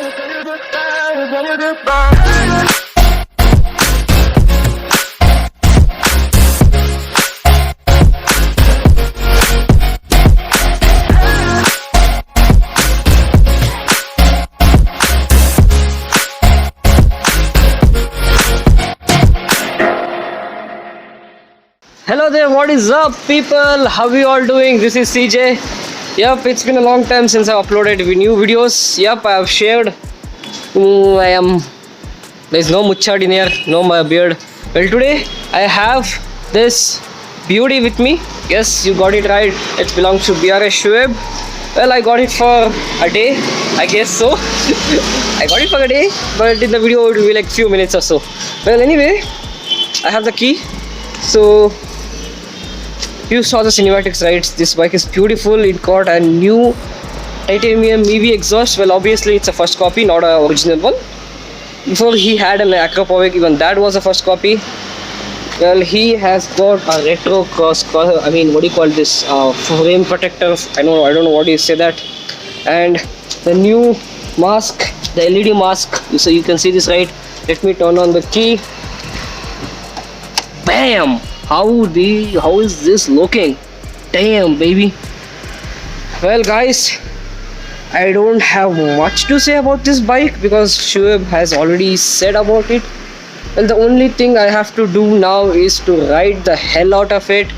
Hello there, what is up people? How are you all doing? This is CJ. Yep, it's been a long time since I uploaded new videos. Yep, I have shaved. There's no muchad in here, no my beard. Well, today I have this beauty with me. Yes, you got it right. It belongs to BRS Shoaib. Well, I got it for a day, I guess so. I got it for a day, but in the video it will be like few minutes or so. Well, anyway, I have the key. So you saw the cinematics, right? This bike is beautiful. It got a new titanium EV exhaust. Well, obviously it's a first copy, not an original one. Before he had an Acropovic, even that was a first copy. Well, he has got a retro I mean, what do you call this? Frame protector. I don't know what you say that. And the new mask, the LED mask. So you can see this, right? Let me turn on the key. Bam! How is this looking? Damn, baby. Well, guys, I don't have much to say about this bike because Shoaib has already said about it. Well, the only thing I have to do now is to ride the hell out of it,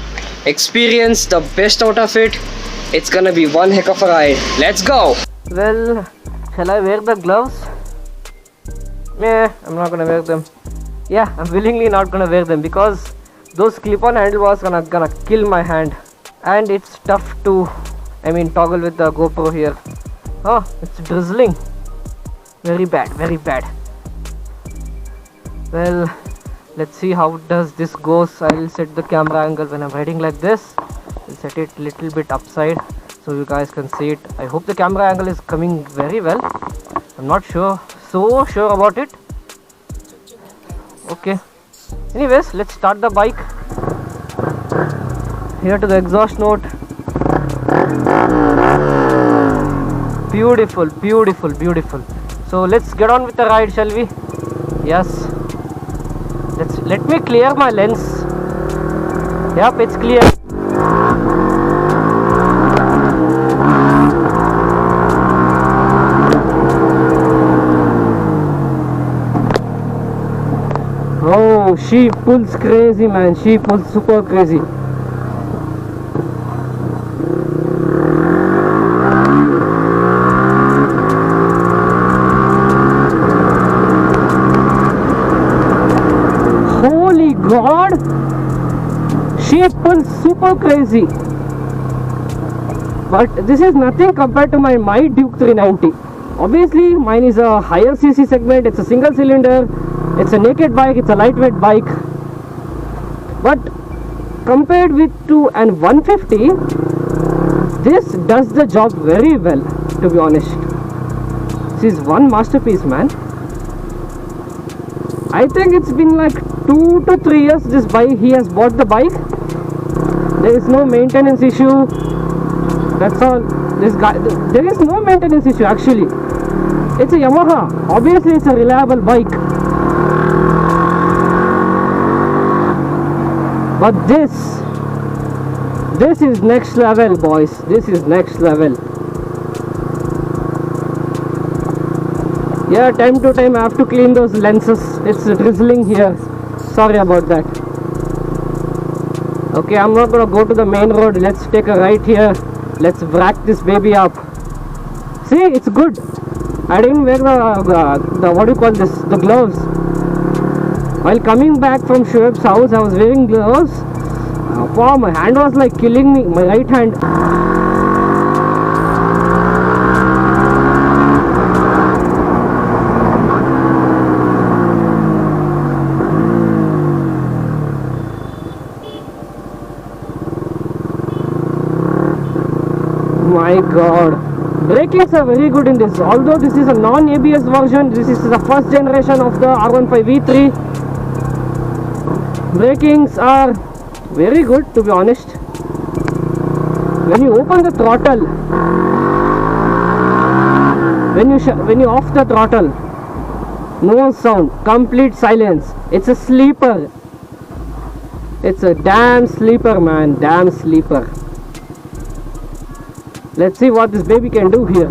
experience the best out of it. It's gonna be one heck of a ride. Let's go. Well, shall I wear the gloves? I'm not gonna wear them. Yeah, I'm willingly not gonna wear them because those clip-on handlebars gonna kill my hand, and it's tough to toggle with the GoPro here. Oh, it's drizzling. Very bad, very bad. Well, let's see how does this goes. I'll set the camera angle when I'm riding like this. I'll set it little bit upside so you guys can see it. I hope the camera angle is coming very well. I'm not so sure about it. Okay. Anyways, let's start the bike. Here to the exhaust note. Beautiful, beautiful, beautiful. So let's get on with the ride, shall we? Yes. Let me clear my lens. Yep, it's clear. Oh, she pulls crazy, man. She pulls super crazy. Holy God! She pulls super crazy. But this is nothing compared to my Duke 390. Obviously, mine is a higher CC segment. It's a single cylinder. It's a naked bike, it's a lightweight bike, but compared with to an 150, this does the job very well, to be honest. This is one masterpiece, man. I think it's been like 2 to 3 years this bike, he has bought the bike. There is no maintenance issue. That's all. This guy, there is no maintenance issue actually. It's a Yamaha. Obviously, it's a reliable bike. But this is next level, boys. This is next level. Yeah, time to time I have to clean those lenses. It's drizzling here. Sorry about that. Okay, I'm not gonna go to the main road. Let's take a right here. Let's whack this baby up. See, it's good. I didn't wear the what do you call this? The gloves. While coming back from Shoaib's house, I was wearing gloves. Wow, my hand was like killing me, my right hand. My God. Brakings are very good in this. Although this is a non-ABS version, this is the first generation of the R15 V3. Brakings are very good, to be honest. When you open the throttle, when you off the throttle, no sound, complete silence. It's a sleeper. It's a damn sleeper, man, damn sleeper. Let's see what this baby can do here.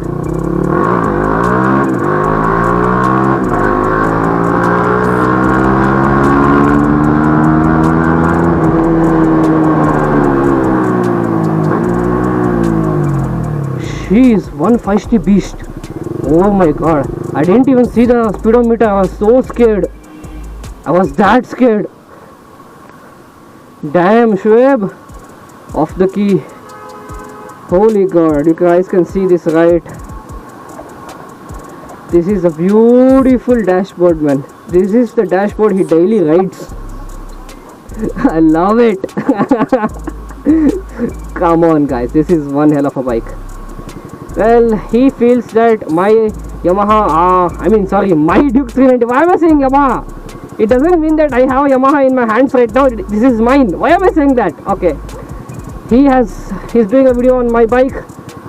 She is one feisty beast. Oh my god, I didn't even see the speedometer. I was so scared. I was that scared. Damn, Shoaib, off the key. Holy god, you guys can see this, right? This is a beautiful dashboard, man. This is the dashboard he daily rides. I love it. Come on guys, this is one hell of a bike. Well, he feels that my Yamaha, my Duke 390. Why am I saying Yamaha? It doesn't mean that I have a Yamaha in my hands right now. This is mine. Why am I saying that? Okay. He's doing a video on my bike.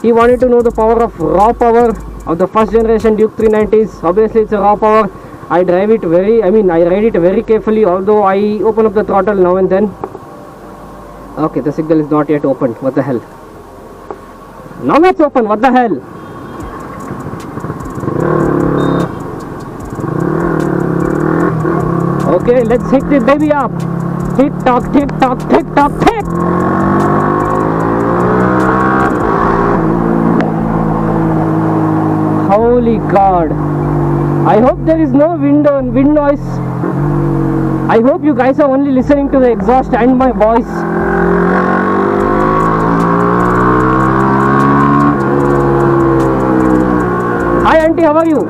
He wanted to know the power of raw power of the first generation Duke 390s. Obviously, it's a raw power. I ride it very carefully, although I open up the throttle now and then. Okay, the signal is not yet opened. What the hell? Now it's open. What the hell? Okay, let's hit the baby up. Tick tock, tick tock, tick tock, tick. Holy god. I hope there is no wind noise. I hope you guys are only listening to the exhaust and my voice. Hi auntie, how are you?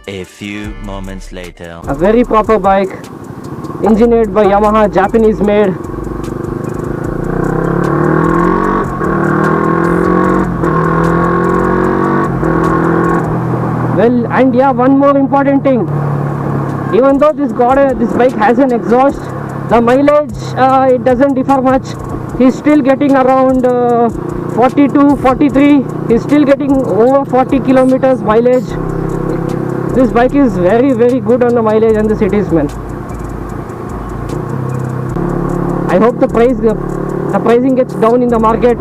A few moments later. A very proper bike, engineered by Yamaha, Japanese made. Well, and yeah, one more important thing. Even though this bike has an exhaust, the mileage it doesn't differ much. He's still getting around 42, 43. He's still getting over 40 kilometers mileage. This bike is very, very good on the mileage and the cities, man. I hope the pricing gets down in the market.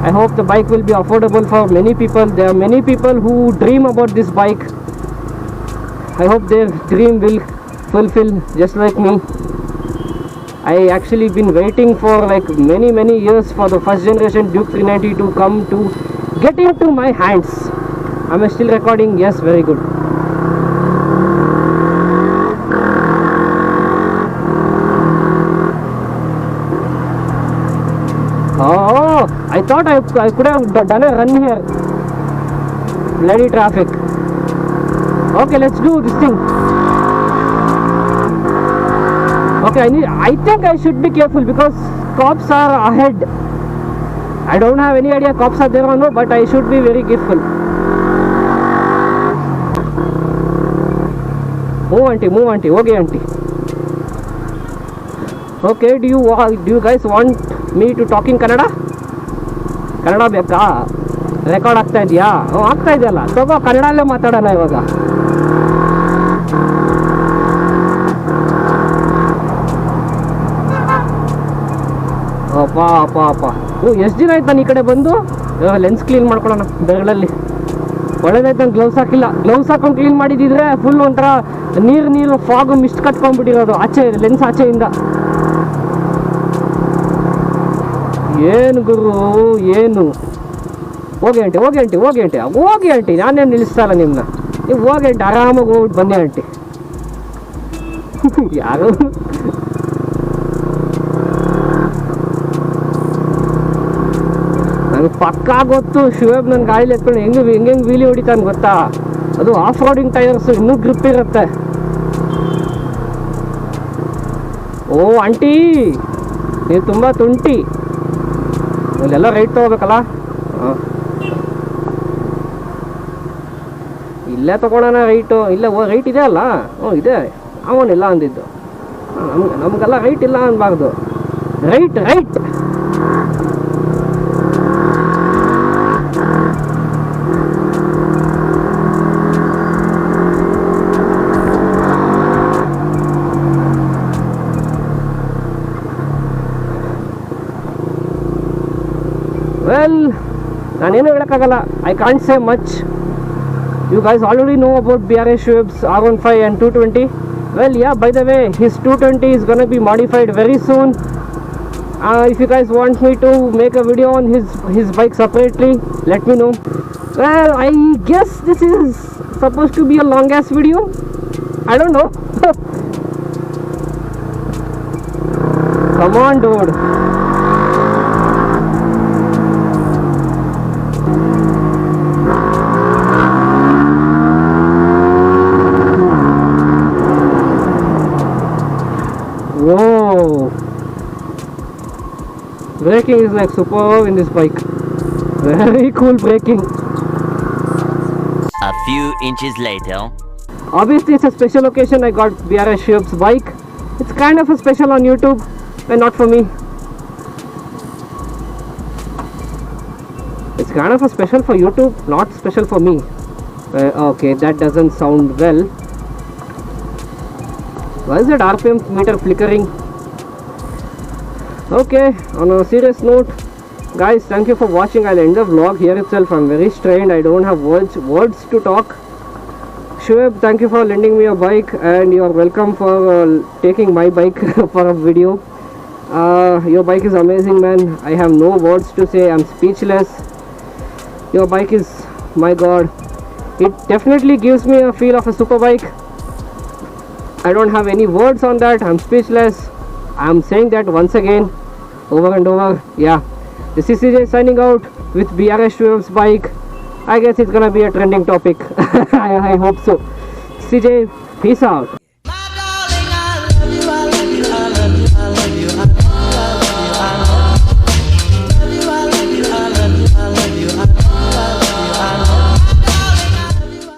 I hope the bike will be affordable for many people. There are many people who dream about this bike. I hope their dream will fulfill just like me. I actually been waiting for like many years for the first generation Duke 390 to come to get into my hands. Am I still recording? Yes, very good. Oh, I thought I could have done a run here. Bloody traffic. Okay, let's do this thing. Okay, I think I should be careful because cops are ahead. I don't have any idea cops are there or no, but I should be very careful. Move auntie, okay auntie. Okay, do you guys want me to talk in Kannada? Kannada ಬೇಕಾ? Record ಆಗ್ತಾ ಇದೆಯಾ? ಆಗ್ತಾ ಇದೆಯಲ್ಲ, ತಗೋ ಕನ್ನಡಲ್ಲೇ ಮಾತಾಡೋಣ ಇವಾಗ. ಅಪ್ಪ ಎಷ್ಟು ದಿನ ಆಯ್ತು ನಾನು ಈ ಕಡೆ ಬಂದು. ಲೆನ್ಸ್ ಕ್ಲೀನ್ ಮಾಡ್ಕೊಳ್ಳೋಣ ಬೆರಳಲ್ಲಿ. ಒಳ್ಳೇದಾಯ್ತು ನಾನು ಗ್ಲೌಸ್ ಹಾಕಿಲ್ಲ. ಗ್ಲೌಸ್ ಹಾಕೊಂಡು ಕ್ಲೀನ್ ಮಾಡಿದಿದ್ರೆ ಫುಲ್ ಒಂಥರ ನೀರು ಫಾಗು ಮಿಸ್ಟ್ ಕಟ್ಕೊಂಡ್ಬಿಟ್ಟಿರೋದು ಆಚೆ, ಲೆನ್ಸ್ ಆಚೆಯಿಂದ. ಏನು ಗುರು ಏನು? ಹೋಗಿ ಆಂಟಿ ನಾನೇನು ನಿಲ್ಲಿಸ್ತಾರ ನಿಮ್ಮನ್ನ. ನೀವು ಹೋಗಿ ಆಂಟಿ, ಆರಾಮಾಗಿ ಹೋಗ್ಬಿಟ್ಟು ಬನ್ನಿ ಆಂಟಿ. ಯಾರು ನನಗೆ ಪಕ್ಕಾ ಗೊತ್ತು ಶುಯಬ್ ನನ್ನ ಗಾಡೀಲಿ ಎತ್ಕೊಂಡು ಹೆಂಗೆ ವೀಲಿ ಹೊಡಿತಾನೆ ಗೊತ್ತಾ? ಅದು ಆಫ್ ರೋಡಿಂಗ್ ಟೈರ್ಸ್, ಇನ್ನೂ ಗ್ರಿಪ್ ಇರುತ್ತೆ. ಓ ಆಂಟಿ, ನೀವು ತುಂಬ ತುಂಟಿ. ಇಲ್ಲೆಲ್ಲ ರೈಟ್ ತೊಗೋಬೇಕಲ್ಲ. ಹಾಂ, ಇಲ್ಲೇ ತೊಗೊಳೋಣ ರೈಟು. ಇಲ್ಲ ರೈಟ್ ಇದೆ ಅಲ್ಲ. ಇದೆ, ಅವನಿಲ್ಲ ಅಂದಿದ್ದು. ನಮಗೆಲ್ಲ ರೈಟ್ ಇಲ್ಲ ಅನ್ಬಾರ್ದು. ರೈಟ್ ವೆಲ್ ನಾನೇನು ಹೇಳೋಕ್ಕಾಗಲ್ಲ. I can't say much. You guys already know about BRS Shoaib's R15 and 220. Well, yeah, by the way, his 220 is gonna be modified very soon. If you guys want me to make a video on his bike separately, let me know. Well, I guess this is supposed to be a long ass video. I don't know. Come on, dude. Whoa. Braking is like superb in this bike. Very cool braking. A few inches later. Obviously it's a special occasion. I got BRS Shoaib's bike. It's kind of a special on YouTube and not for me. It's kind of a special for YouTube, not special for me. Okay, that doesn't sound well. Why is that RPM meter flickering? Okay, on a serious note, guys, thank you for watching. I'll end the vlog here itself. I'm very strained. I don't have words to talk. Shoaib, thank you for lending me a bike, and you're welcome for taking my bike for a video. Your bike is amazing, man. I have no words to say. I'm speechless. Your bike is, my god, it definitely gives me a feel of a super bike. I don't have any words on that. I'm speechless. I'm saying that once again, over and over. Yeah, this is CJ signing out with BRS Shoaib's bike. I guess it's gonna be a trending topic. I hope so. CJ, peace out.